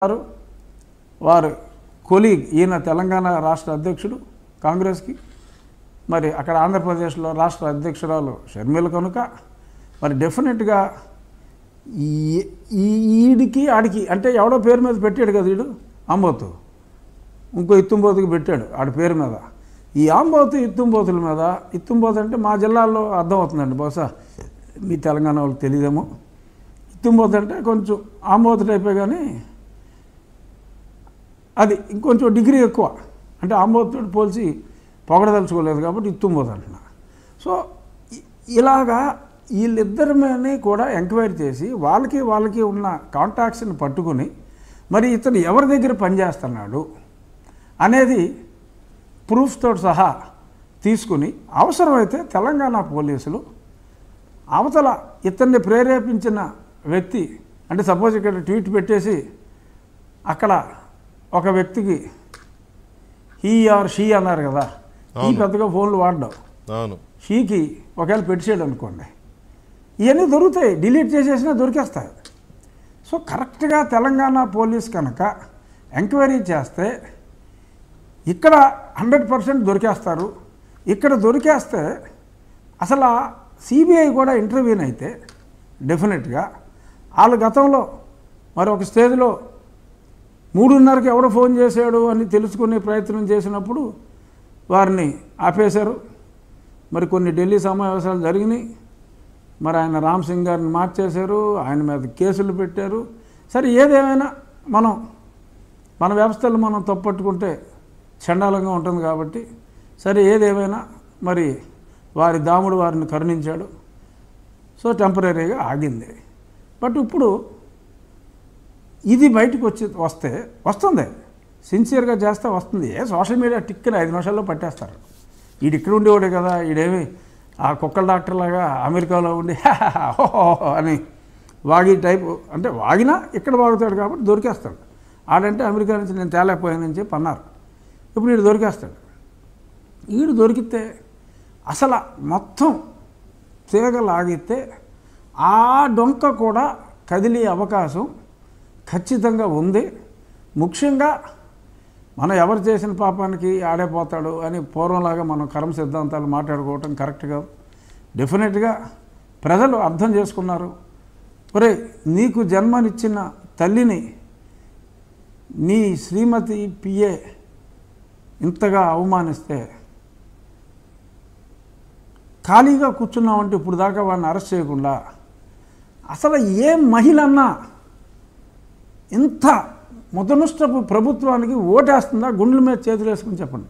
వారు కొలీగ్ ఈయన తెలంగాణ రాష్ట్ర అధ్యక్షుడు కాంగ్రెస్కి, మరి అక్కడ ఆంధ్రప్రదేశ్లో రాష్ట్ర అధ్యక్షురాలు షర్మిల కనుక మరి డెఫినెట్గా ఈడికి ఆడికి అంటే ఎవడో పేరు మీద పెట్టాడు కదా, వీడు ఆంబోతు ఇంకో ఇత్తుంబోతుకి పెట్టాడు ఆడి పేరు మీద. ఈ ఆంబోతు ఇత్తుంబోతుల మీద, ఇత్తుంబోతు అంటే మా జిల్లాలో అర్థమవుతుందండి, బహుశా మీ తెలంగాణ వాళ్ళకి తెలియదేమో. ఇత్తుంబోతు అంటే కొంచెం ఆంబోతు టైపే, కానీ అది ఇంకొంచెం డిగ్రీ ఎక్కువ, అంటే ఆంబోతుతో పోల్చి పొగడదలుచుకోలేదు కాబట్టి ఇత్తుంబోతు అంటున్నా. సో ఇలాగా వీళ్ళిద్దరి మీదనే కూడా ఎంక్వైరీ చేసి వాళ్ళకి ఉన్న కాంటాక్ట్స్ని పట్టుకుని మరి ఇతను ఎవరి దగ్గర పనిచేస్తున్నాడు అనేది ప్రూఫ్స్తో సహా తీసుకుని అవసరమైతే తెలంగాణ పోలీసులు అవతల ఇతన్ని ప్రేరేపించిన వ్యక్తి, అంటే సపోజ్ ఇక్కడ ట్వీట్ పెట్టేసి అక్కడ ఒక వ్యక్తికి హీ ఆర్ షీ అన్నారు కదా, ఈ పెద్దగా ఫోన్లు వాడడం, షీకి ఒకవేళ పెట్టేసాడు అనుకోండి, ఇవన్నీ దొరుకుతాయి, డిలీట్ చేసేసినా దొరికేస్తాయి. సో కరెక్ట్గా తెలంగాణ పోలీస్ కనుక ఎంక్వైరీ చేస్తే ఇక్కడ 100% దొరికేస్తారు. ఇక్కడ దొరికేస్తే అసలు సిబిఐ కూడా ఇంటర్వ్యూని అయితే డెఫినెట్గా వాళ్ళ గతంలో మరి ఒక స్టేజ్లో 3:30కి ఎవడో ఫోన్ చేశాడు అని తెలుసుకునే ప్రయత్నం చేసినప్పుడు వారిని ఆపేశారు. మరి కొన్ని ఢిల్లీ సమావేశాలు జరిగినాయి, మరి ఆయన రామ్ సింగ్ గారిని మార్చేశారు, ఆయన మీద కేసులు పెట్టారు. సరే ఏదేమైనా మన వ్యవస్థలు మనం తప్పట్టుకుంటే చండాలంగా ఉంటుంది కాబట్టి సరే ఏదేమైనా మరి వారి దాముడు వారిని కరుణించాడు. సో టెంపరీగా ఆగింది. బట్ ఇప్పుడు ఇది బయటకు వస్తుంది, సిన్సియర్గా చేస్తే వస్తుంది. సోషల్ మీడియా టిక్కిన 5 నిమిషాల్లో పట్టేస్తారు. వీడు ఇక్కడ ఉండేవాడే కదా, వీడేమి ఆ కుక్కల డాక్టర్లాగా అమెరికాలో ఉండి అని వాగి టైపు, అంటే వాగినా ఇక్కడ వాగుతాడు కాబట్టి దొరికేస్తాడు. ఆడంటే అమెరికా నుంచి నేను తేలేకపోయానని చెప్పి అన్నారు. ఇప్పుడు వీడు దొరికేస్తాడు. వీడు దొరికితే అసలు మొత్తం తీగలాగితే ఆ డొంక కూడా కదిలే అవకాశం ఖచ్చితంగా ఉంది. ముఖ్యంగా మనం ఎవరు చేసిన పాపానికి ఆడైపోతాడు అని పూర్వంలాగా మనం కర్మ సిద్ధాంతాలు మాట్లాడుకోవటం కరెక్ట్ కాదు. డెఫినెట్గా ప్రజలు అర్థం చేసుకున్నారు. ఒరే, నీకు జన్మనిచ్చిన తల్లిని నీ శ్రీమతి పిఏ ఇంతగా అవమానిస్తే ఖాళీగా కూర్చున్నామంటే ఇప్పుడు దాకా వాడిని అరెస్ట్ చేయకుండా అసలు ఏ మహిళన్నా ఇంత ముదనుష్టపు ప్రభుత్వానికి ఓటేస్తుందా? గుండెల మీద చేతులు వేసుకుని చెప్పండి.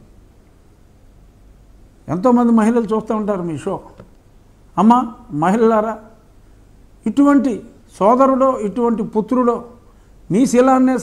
ఎంతోమంది మహిళలు చూస్తూ ఉంటారు మీ షో. అమ్మ మహిళలారా, ఇటువంటి సోదరుడో ఇటువంటి పుత్రుడో మీ శీలాన్నే